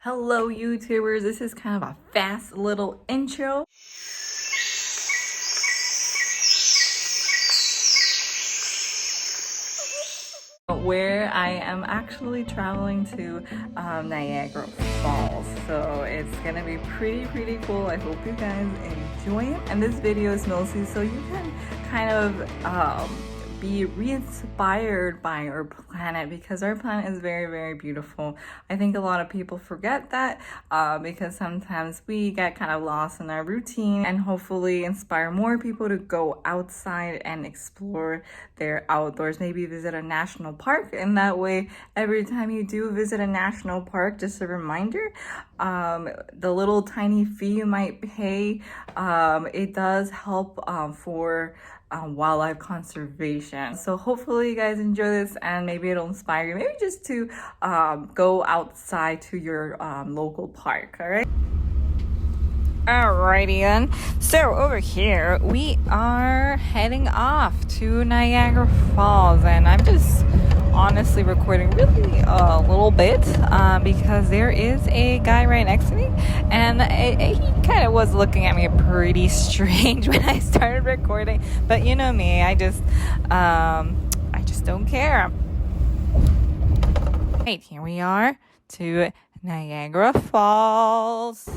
Hello YouTubers, this is kind of a fast little intro. Where I am actually traveling to Niagara Falls. So it's gonna be pretty cool. I hope you guys enjoy it. And this video is mostly so you can kind of be re-inspired by our planet, because our planet is very beautiful. I think a lot of people forget that because sometimes we get kind of lost in our routine, and hopefully inspire more people to go outside and explore their outdoors, maybe visit a national park. And that way, every time you do visit a national park, just a reminder, the little tiny fee you might pay, it does help for wildlife conservation. So hopefully you guys enjoy this, and maybe it'll inspire you, maybe just to go outside to your local park. All right. Alrighty then. So over here we are heading off to Niagara Falls, and I'm just honestly recording really a little bit because there is a guy right next to me, and he kind of was looking at me pretty strange when I started recording. But you know me, I just don't care. Right, here we are to Niagara Falls.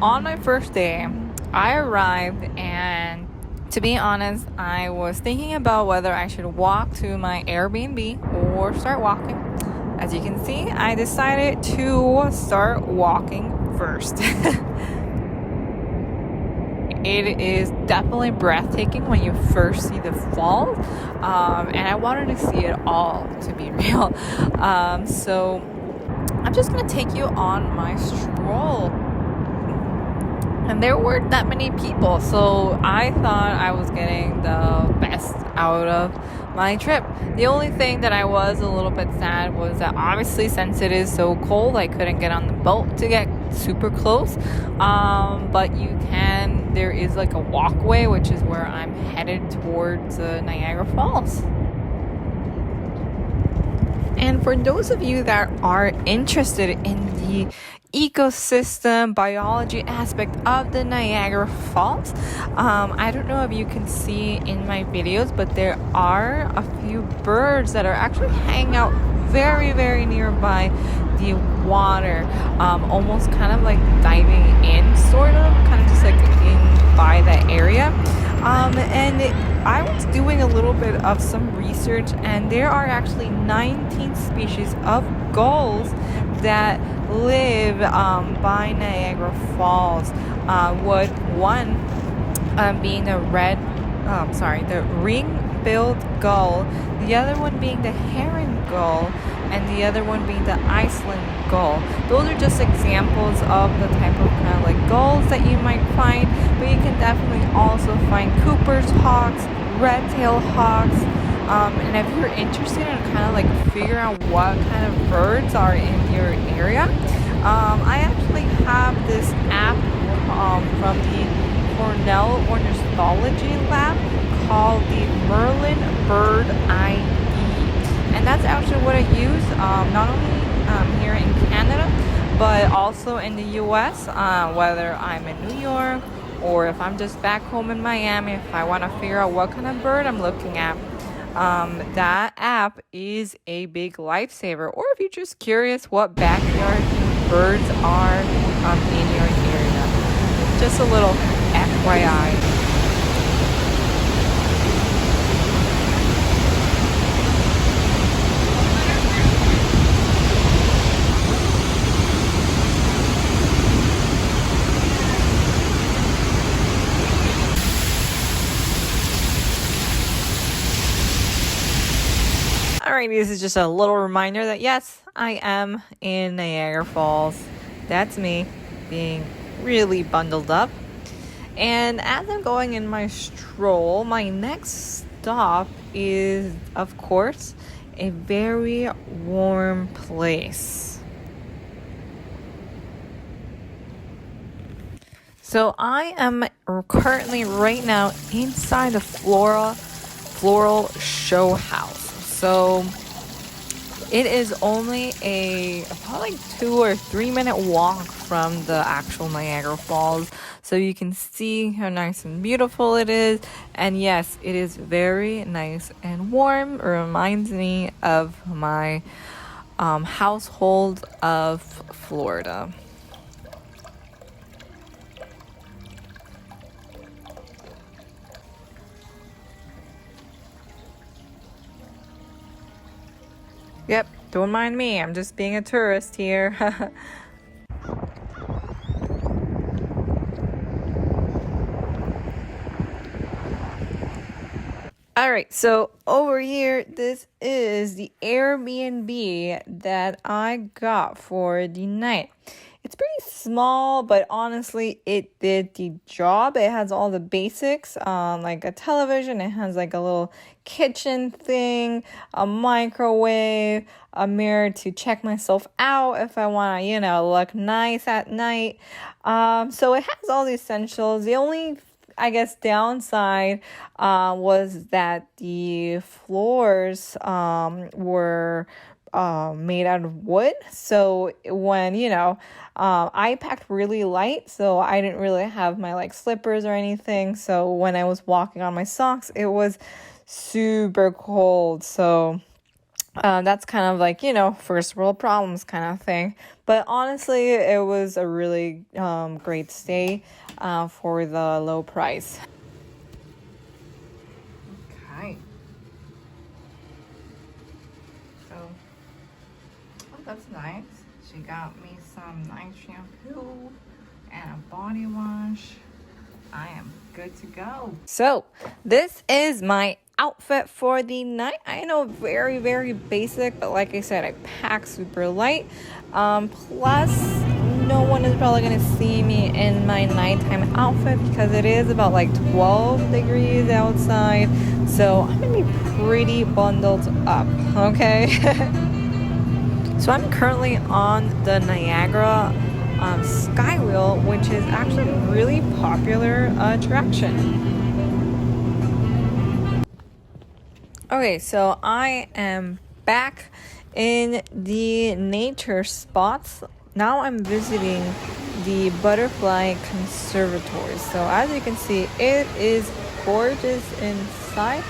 On my first day, I arrived, and to be honest, I was thinking about whether I should walk to my Airbnb or start walking. As you can see, I decided to start walking first. It is definitely breathtaking when you first see the falls, and I wanted to see it all, to be real. So I'm just going to take you on my stroll. And there weren't that many people, so I thought I was getting the best out of my trip. The only thing that I was a little bit sad was that obviously, since it is so cold, I couldn't get on the boat to get super close. But there is like a walkway, which is where I'm headed towards Niagara Falls. And for those of you that are interested in the ecosystem biology aspect of the Niagara Falls, I don't know if you can see in my videos, but there are a few birds that are actually hanging out very nearby the water, almost kind of like diving in, sort of, kind of just like in by that area. And I was doing a little bit of some research, and there are actually 19 species of gulls that live by Niagara Falls. One being the ring-billed gull, the other one being the herring gull, and the other one being the Iceland gull. Those are just examples of the type of kind of like gulls that you might find, but you can definitely also find Cooper's hawks, red-tailed hawks. And if you're interested in kind of like figuring out what kind of birds are in your area, I actually have this app from the Cornell Ornithology Lab called the Merlin Bird ID. And that's actually what I use, not only here in Canada, but also in the US, whether I'm in New York or if I'm just back home in Miami, if I want to figure out what kind of bird I'm looking at. That app is a big lifesaver. Or if you're just curious what backyard birds are in your area. Just a little FYI. Alrighty, this is just a little reminder that yes, I am in Niagara Falls. That's me being really bundled up. And as I'm going in my stroll, my next stop is, of course, a very warm place. So I am currently right now inside the floral show house. So It is only a probably 2 or 3 minute walk from the actual Niagara Falls, so you can see how nice and beautiful it is. And yes, it is very nice and warm. It reminds me of my household of Florida. Yep, don't mind me. I'm just being a tourist here. All right, so over here, this is the Airbnb that I got for the night. It's pretty small, but honestly, it did the job. It has all the basics, like a television. It has like a little kitchen thing, a microwave, a mirror to check myself out if I want to, look nice at night. So it has all the essentials. The only I guess downside was that the floors were made out of wood. So when, I packed really light, so I didn't really have my like slippers or anything. So when I was walking on my socks, it was super cold. So that's kind of like, first world problems kind of thing. But honestly, it was a really great stay for the low price. Okay. So, that's nice. She got me some nice shampoo and a body wash. I am good to go. So, this is my outfit for the night. I know, very, very basic, but like I said, I pack super light. Plus, no one is probably gonna see me in my nighttime outfit because it is about like 12 degrees outside. So I'm gonna be pretty bundled up, okay? So I'm currently on the Niagara Skywheel, which is actually a really popular attraction. Okay, so I am back in the nature spots. Now I'm visiting the butterfly conservatory. So as you can see, it is gorgeous inside.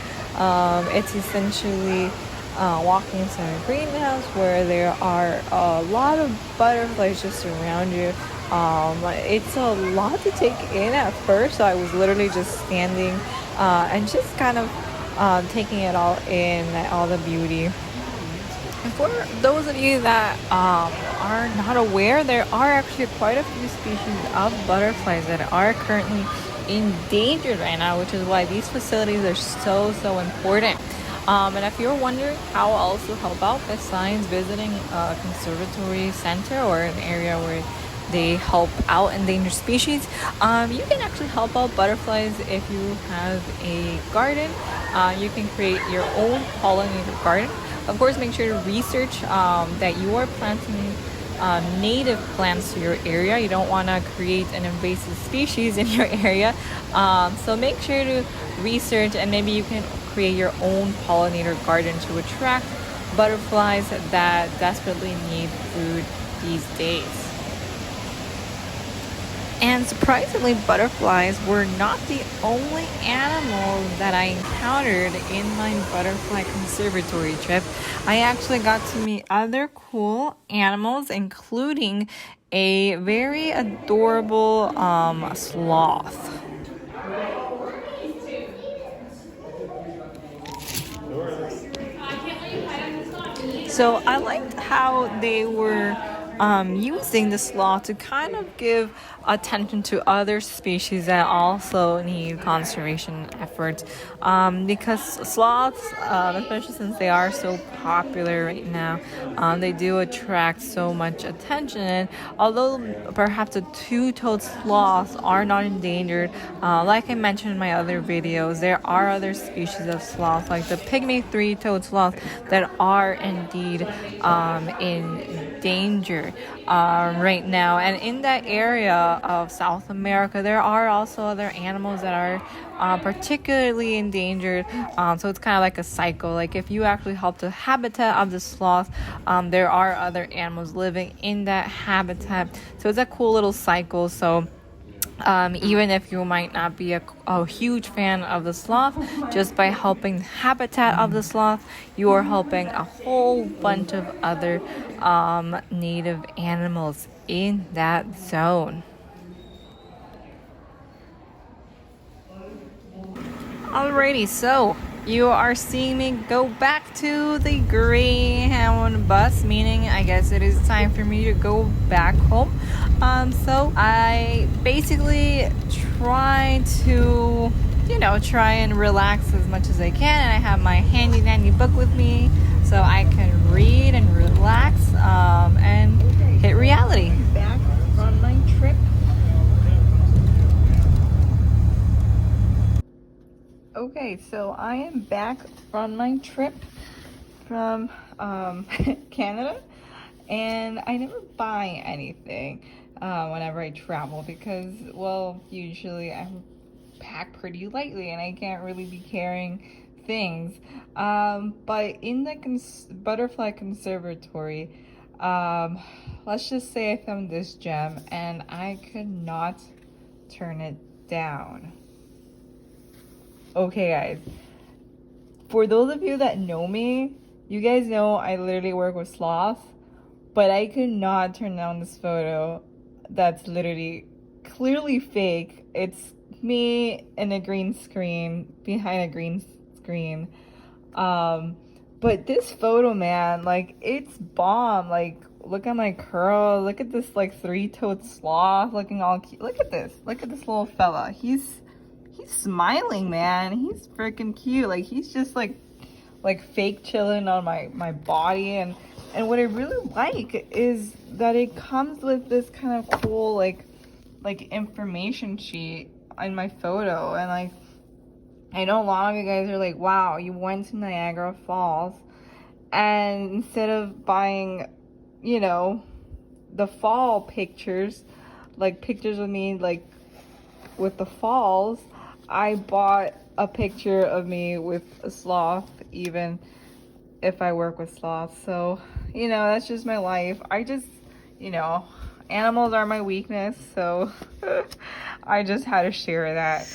It's essentially walking inside a greenhouse where there are a lot of butterflies just around you. It's a lot to take in at first, so I was literally just standing and just kind of taking it all in, all the beauty. And for those of you that are not aware, there are actually quite a few species of butterflies that are currently endangered right now, which is why these facilities are so important. And if you're wondering how else to help out besides visiting a conservatory center or an area where they help out endangered species, you can actually help out butterflies if you have a garden. You can create your own pollinator garden. Of course, make sure to research that you are planting native plants to your area. You don't want to create an invasive species in your area. So make sure to research, and maybe you can create your own pollinator garden to attract butterflies that desperately need food these days. And surprisingly, butterflies were not the only animals that I encountered in my butterfly conservatory trip. I actually got to meet other cool animals, including a very adorable sloth. So I liked how they were using the sloth to kind of give attention to other species that also need conservation efforts, because sloths, especially since they are so popular right now, they do attract so much attention. And although perhaps the two-toed sloths are not endangered, like I mentioned in my other videos, there are other species of sloth, like the pygmy three-toed sloth, that are indeed endangered right now. And in that area of South America, there are also other animals that are particularly endangered. So it's kind of like a cycle. Like if you actually help the habitat of the sloth, there are other animals living in that habitat. So it's a cool little cycle. So even if you might not be a huge fan of the sloth, just by helping the habitat of the sloth, you are helping a whole bunch of other native animals in that zone. Alrighty, so you are seeing me go back to the Greyhound bus, meaning I guess it is time for me to go back home. So I basically try to, try and relax as much as I can. And I have my handy dandy book with me so I can read and relax and hit reality. Back from my trip. Okay, so I am back from my trip from Canada, and I never buy anything whenever I travel because, well, usually I pack pretty lightly and I can't really be carrying things. But in the butterfly conservatory, let's just say I found this gem and I could not turn it down. Okay, guys, for those of you that know me, you guys know I literally work with sloths, but I could not turn down this photo that's literally clearly fake. It's me in a green screen, behind a green screen. But this photo, man, like, it's bomb. Like, look at my curls. Look at this, like, three-toed sloth looking all cute. Look at this. Look at this little fella. He's smiling, man. He's freaking cute. Like, he's just like fake chilling on my body. And what I really like is that it comes with this kind of cool like information sheet in my photo. And like, I know a lot of you guys are like, wow, you went to Niagara Falls, and instead of buying, the fall pictures, like pictures of me like with the falls, I bought a picture of me with a sloth, even if I work with sloths. So, that's just my life. I just, animals are my weakness, so I just had to share that.